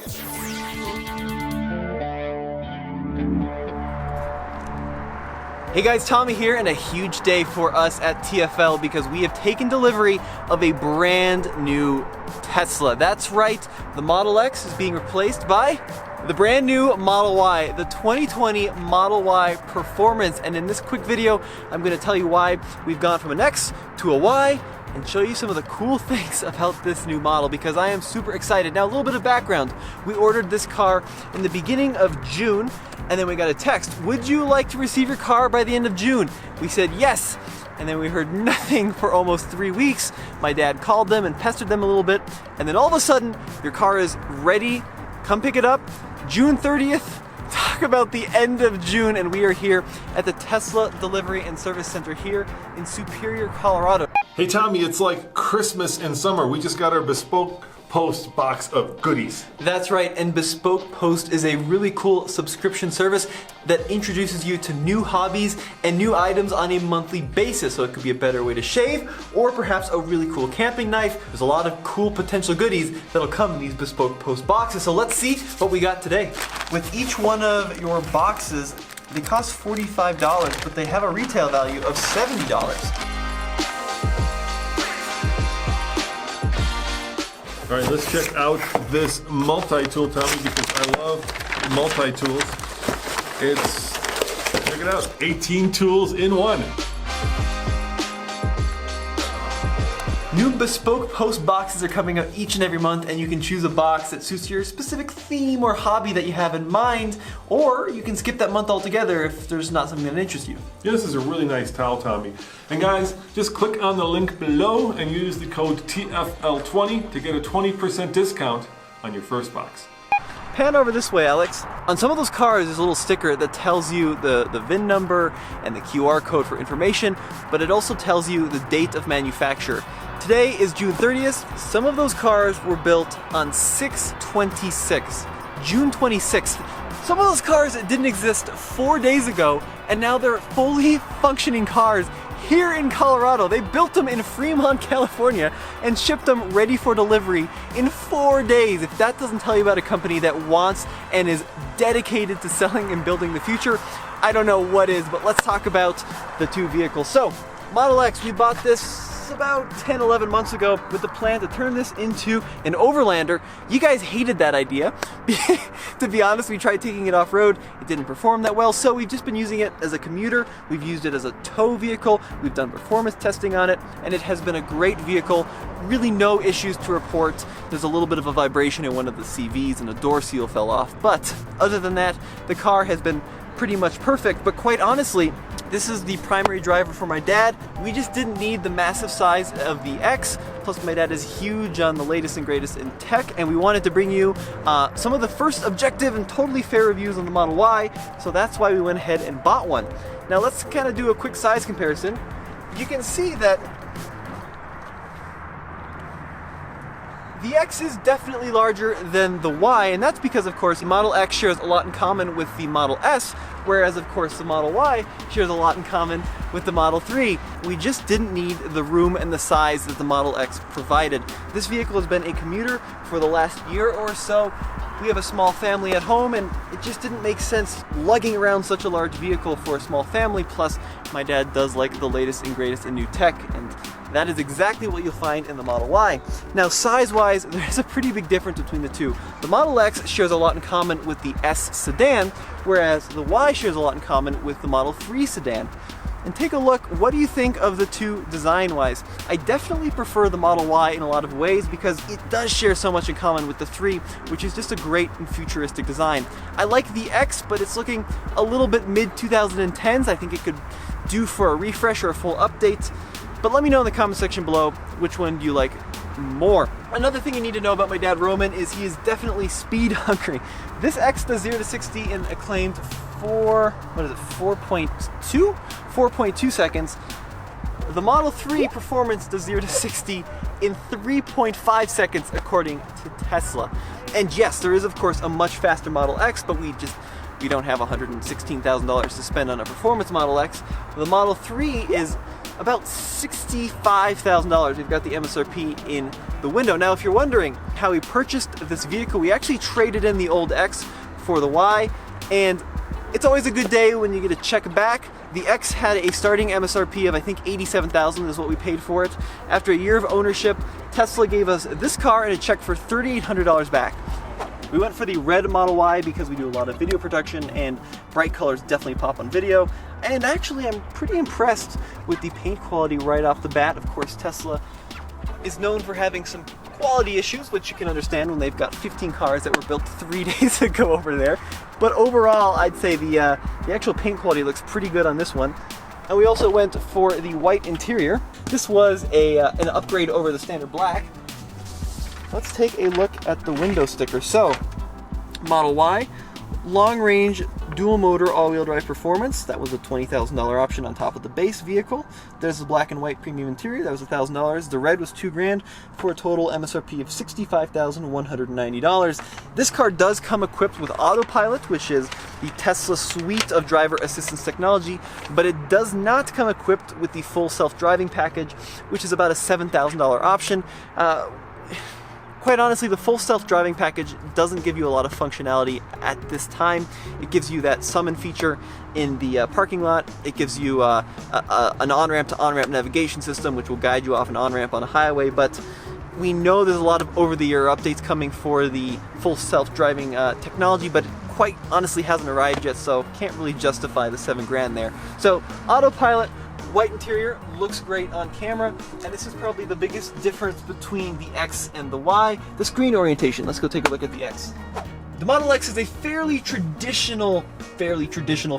Hey guys, Tommy here, and a huge day for us at TFL because we have taken delivery of a brand new Tesla. That's right, the Model X is being replaced by the brand new Model Y, the 2020 Model Y Performance. And in this quick video, I'm going to tell you why we've gone from an X to a Y and show you some of the cool things about this new model because I am super excited. Now, a little bit of background. We ordered this car in the beginning of June, and then we got a text, would you like to receive your car by the end of June? We said yes, and then we heard nothing for almost 3 weeks. My dad called them and pestered them a little bit, and then all of a sudden, your car is ready. Come pick it up, June 30th. Talk about the end of June, and we are here at the Tesla Delivery and Service Center here in Superior, Colorado. Hey Tommy, it's like Christmas in summer. We just got our Bespoke Post box of goodies. That's right, and Bespoke Post is a really cool subscription service that introduces you to new hobbies and new items on a monthly basis. So it could be a better way to shave, or perhaps a really cool camping knife. There's a lot of cool potential goodies that'll come in these Bespoke Post boxes. So let's see what we got today. With each one of your boxes, they cost $45, but they have a retail value of $70. All right, let's check out this multi-tool, Tommy, because I love multi-tools. Check it out, 18 tools in one. New Bespoke Post boxes are coming out each and every month, and you can choose a box that suits your specific theme or hobby that you have in mind, or you can skip that month altogether if there's not something that interests you. Yeah, this is a really nice towel, Tommy. And guys, just click on the link below and use the code TFL20 to get a 20% discount on your first box. Pan over this way, Alex. On some of those cars, there's a little sticker that tells you the VIN number and the QR code for information, but it also tells you the date of manufacture. Today is June 30th. Some of those cars were built on 6/26, June 26th. Some of those cars didn't exist 4 days ago, and now they're fully functioning cars here in Colorado. They built them in Fremont, California, and shipped them ready for delivery in 4 days. If that doesn't tell you about a company that wants and is dedicated to selling and building the future, I don't know what is, but let's talk about the two vehicles. So, Model X, we bought this about 10, 11 months ago with the plan to turn this into an overlander. You guys hated that idea. To be honest, we tried taking it off-road. It didn't perform that well, so we've just been using it as a commuter. We've used it as a tow vehicle. We've done performance testing on it, and it has been a great vehicle. Really no issues to report. There's a little bit of a vibration in one of the CVs and a door seal fell off, but other than that, the car has been pretty much perfect. But quite honestly, this is the primary driver for my dad. We just didn't need the massive size of the X. Plus my dad is huge on the latest and greatest in tech, and we wanted to bring you some of the first objective and totally fair reviews on the Model Y, so that's why we went ahead and bought one. Now let's kind of do a quick size comparison. You can see that the X is definitely larger than the Y, and that's because, of course, the Model X shares a lot in common with the Model S, whereas, of course, the Model Y shares a lot in common with the Model 3. We just didn't need the room and the size that the Model X provided. This vehicle has been a commuter for the last year or so. We have a small family at home, and it just didn't make sense lugging around such a large vehicle for a small family. Plus, my dad does like the latest and greatest in new tech, and that is exactly what you'll find in the Model Y. Now, size-wise, there's a pretty big difference between the two. The Model X shares a lot in common with the S sedan, whereas the Y shares a lot in common with the Model 3 sedan. And take a look, what do you think of the two design-wise? I definitely prefer the Model Y in a lot of ways because it does share so much in common with the 3, which is just a great and futuristic design. I like the X, but it's looking a little bit mid-2010s. I think it could do for a refresh or a full update. But let me know in the comment section below, which one do you like more? Another thing you need to know about my dad Roman is he is definitely speed hungry. This X does 0 to 60 in a claimed 4.2 seconds. The Model 3 Performance does 0 to 60 in 3.5 seconds according to Tesla. And yes, there is of course a much faster Model X, but we just we don't have $116,000 to spend on a performance Model X. The Model 3 is about $65,000. We've got the MSRP in the window. Now, if you're wondering how we purchased this vehicle, we actually traded in the old X for the Y, and it's always a good day when you get a check back. The X had a starting MSRP of, I think, $87,000 is what we paid for it. After a year of ownership, Tesla gave us this car and a check for $3,800 back. We went for the red Model Y because we do a lot of video production and bright colors definitely pop on video. And actually, I'm pretty impressed with the paint quality right off the bat. Of course, Tesla is known for having some quality issues, which you can understand when they've got 15 cars that were built 3 days ago over there. But overall, I'd say the actual paint quality looks pretty good on this one. And we also went for the white interior. This was an upgrade over the standard black. Let's take a look at the window sticker. So, Model Y, long range dual motor all-wheel drive performance. That was a $20,000 option on top of the base vehicle. There's the black and white premium interior. That was $1,000. The red was $2,000 for a total MSRP of $65,190. This car does come equipped with autopilot, which is the Tesla suite of driver assistance technology, but it does not come equipped with the full self-driving package, which is about a $7,000 option. Quite honestly, the full self-driving package doesn't give you a lot of functionality at this time. It gives you that summon feature in the parking lot. It gives you an on-ramp to on-ramp navigation system, which will guide you off an on-ramp on a highway, but we know there's a lot of over-the-air updates coming for the full self-driving technology, but it quite honestly hasn't arrived yet, so can't really justify the $7,000 there. So, autopilot, white interior, looks great on camera, and this is probably the biggest difference between the X and the Y, the screen orientation. Let's go take a look at the X. The Model X is a fairly traditional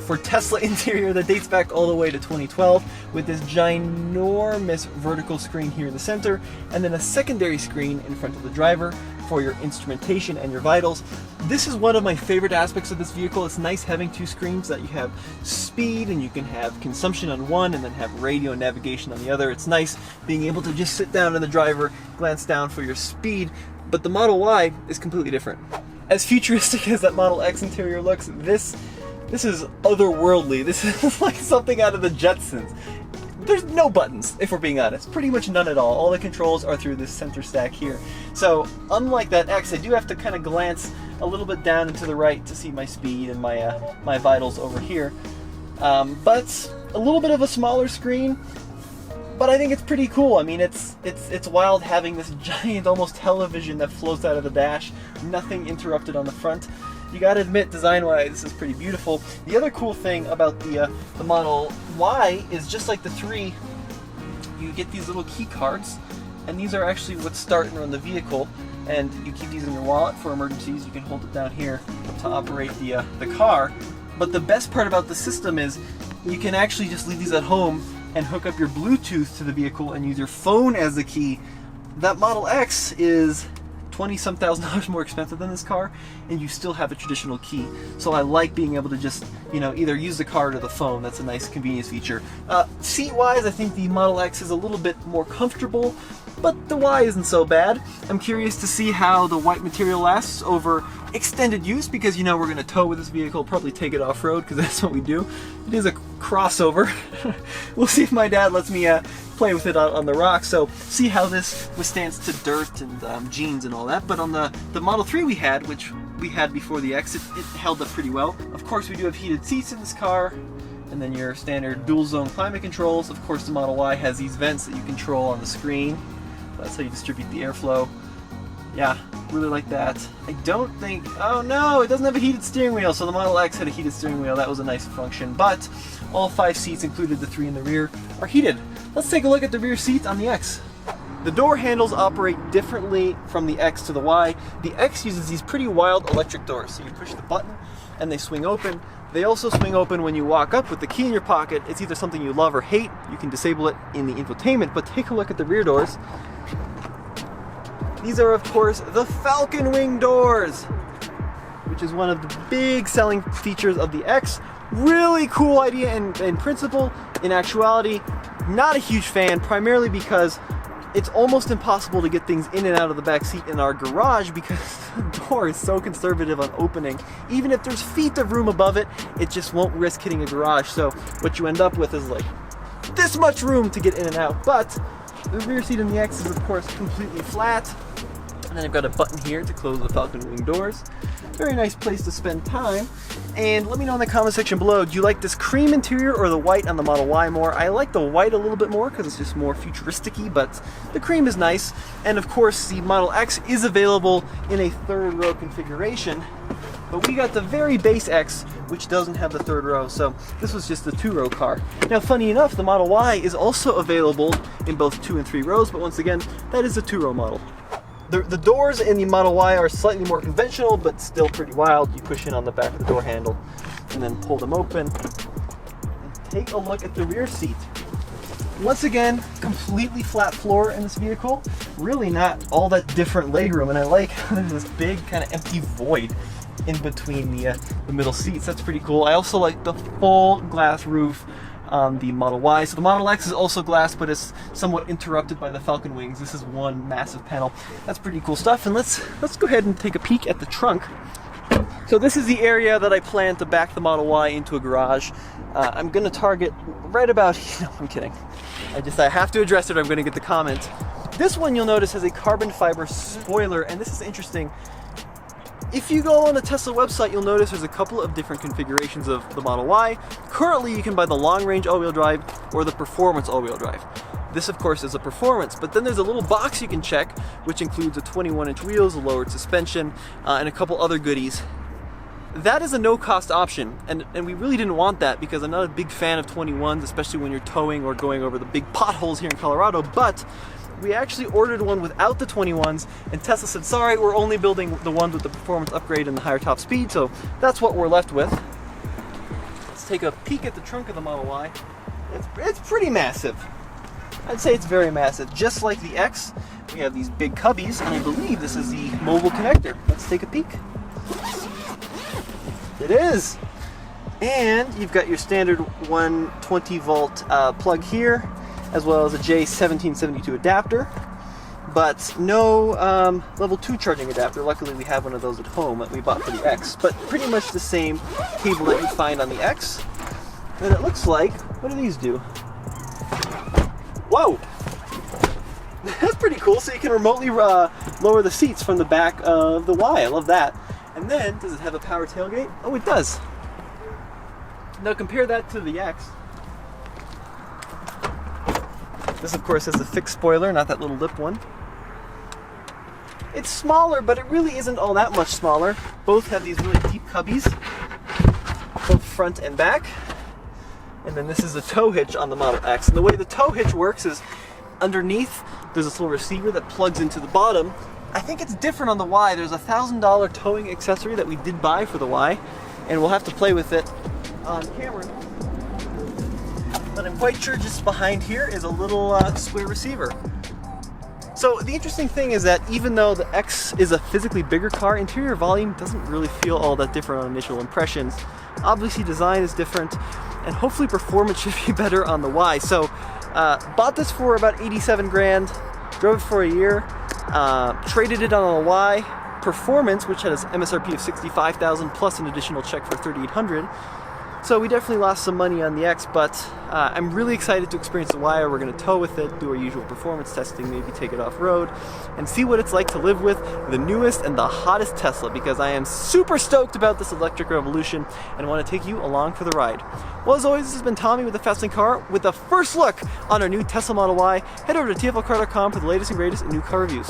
for Tesla interior that dates back all the way to 2012, with this ginormous vertical screen here in the center, and then a secondary screen in front of the driver for your instrumentation and your vitals. This is one of my favorite aspects of this vehicle. It's nice having two screens, that you have speed and you can have consumption on one and then have radio and navigation on the other. It's nice being able to just sit down in the driver, glance down for your speed, but the Model Y is completely different. As futuristic as that Model X interior looks, this is otherworldly. This is like something out of the Jetsons. There's no buttons, if we're being honest. Pretty much none at all. All the controls are through this center stack here. So, unlike that X, I do have to kind of glance a little bit down and to the right to see my speed and my vitals over here. But a little bit of a smaller screen, but I think it's pretty cool. I mean, it's wild having this giant, almost television that floats out of the dash, nothing interrupted on the front. You gotta admit, design-wise, this is pretty beautiful. The other cool thing about the Model Y is, just like the 3, you get these little key cards, and these are actually what start and run the vehicle, and you keep these in your wallet for emergencies. You can hold it down here to operate the car. But the best part about the system is you can actually just leave these at home and hook up your Bluetooth to the vehicle and use your phone as the key. That Model X is $20-some thousand more expensive than this car, and you still have a traditional key. So I like being able to just, either use the card or the phone. That's a nice convenience feature. Seat-wise, I think the Model X is a little bit more comfortable, but the Y isn't so bad. I'm curious to see how the white material lasts over extended use, because we're going to tow with this vehicle, probably take it off-road, because that's what we do. It is a crossover. We'll see if my dad lets me play with it on the rocks, so see how this withstands to dirt and jeans and all that. But on the Model 3 which we had before the X, it held up pretty well. Of course, we do have heated seats in this car, and then your standard dual zone climate controls. Of course, the Model Y has these vents that you control on the screen. That's how you distribute the airflow. Yeah, really like that. I don't think, oh no, it doesn't have a heated steering wheel. So the Model X had a heated steering wheel. That was a nice function, but all 5 seats, included the 3 in the rear, are heated. Let's take a look at the rear seat on the X. The door handles operate differently from the X to the Y. The X uses these pretty wild electric doors. So you push the button and they swing open. They also swing open when you walk up with the key in your pocket. It's either something you love or hate. You can disable it in the infotainment, but take a look at the rear doors. These are, of course, the Falcon Wing doors, which is one of the big selling features of the X. Really cool idea in principle. In actuality, not a huge fan, primarily because It's almost impossible to get things in and out of the back seat in our garage because the door is so conservative on opening. Even if there's feet of room above it, it just won't risk hitting a garage. So what you end up with is like this much room to get in and out. But the rear seat in the X is of course completely flat. And then I've got a button here to close the Falcon Wing doors. Very nice place to spend time. And let me know in the comment section below, do you like this cream interior or the white on the Model Y more? I like the white a little bit more because it's just more futuristic-y, but the cream is nice. And of course, the Model X is available in a third row configuration, but we got the very base X, which doesn't have the third row, so this was just the 2-row car. Now, funny enough, the Model Y is also available in both 2 and 3 rows, but once again, that is a 2-row model. The doors in the Model Y are slightly more conventional, but still pretty wild. You push in on the back of the door handle and then pull them open. And take a look at the rear seat. Once again, completely flat floor in this vehicle. Really not all that different legroom, and I like there's this big kind of empty void in between the middle seats. That's pretty cool. I also like the full glass roof on the Model Y. So the Model X is also glass, but it's somewhat interrupted by the Falcon Wings. This is one massive panel. That's pretty cool stuff. And let's go ahead and take a peek at the trunk. So this is the area that I plan to back the Model Y into a garage. I'm going to target right about, I'm kidding. I have to address it or I'm going to get the comment. This one you'll notice has a carbon fiber spoiler, and this is interesting. If you go on the Tesla website, you'll notice there's a couple of different configurations of the Model Y. Currently, you can buy the long-range all-wheel drive or the performance all-wheel drive. This, of course, is a performance, but then there's a little box you can check, which includes a 21-inch wheels, a lowered suspension, and a couple other goodies. That is a no-cost option, and we really didn't want that because I'm not a big fan of 21s, especially when you're towing or going over the big potholes here in Colorado, but we actually ordered one without the 21s, and Tesla said, sorry, we're only building the ones with the performance upgrade and the higher top speed, so that's what we're left with. Let's take a peek at the trunk of the Model Y. It's pretty massive. I'd say it's very massive. Just like the X, we have these big cubbies, and I believe this is the mobile connector. Let's take a peek. It is! And you've got your standard 120 volt plug here, as well as a J1772 adapter, but no level 2 charging adapter. Luckily we have one of those at home that we bought for the X, but pretty much the same cable that you find on the X. And it looks like, what do these do? Whoa! That's pretty cool, so you can remotely lower the seats from the back of the Y. I love that. And then, does it have a power tailgate? Oh, it does. Now compare that to the X. This, of course, has a fixed spoiler, not that little lip one. It's smaller, but it really isn't all that much smaller. Both have these really deep cubbies, both front and back. And then this is the tow hitch on the Model X. And the way the tow hitch works is underneath, there's this little receiver that plugs into the bottom. I think it's different on the Y. There's a $1,000 towing accessory that we did buy for the Y, and we'll have to play with it on camera. But I'm quite sure just behind here is a little square receiver. So the interesting thing is that even though the X is a physically bigger car, interior volume doesn't really feel all that different on initial impressions. Obviously design is different, and hopefully performance should be better on the Y. So bought this for about 87 grand, drove it for a year, traded it on the Y. Performance, which has MSRP of $65,000 plus an additional check for $3,800. So we definitely lost some money on the X, but I'm really excited to experience the Y. We're going to tow with it, do our usual performance testing, maybe take it off-road, and see what it's like to live with the newest and the hottest Tesla, because I am super stoked about this electric revolution and want to take you along for the ride. Well, as always, this has been Tommy with the Fast Lane Car with the first look on our new Tesla Model Y. Head over to tflcar.com for the latest and greatest in new car reviews.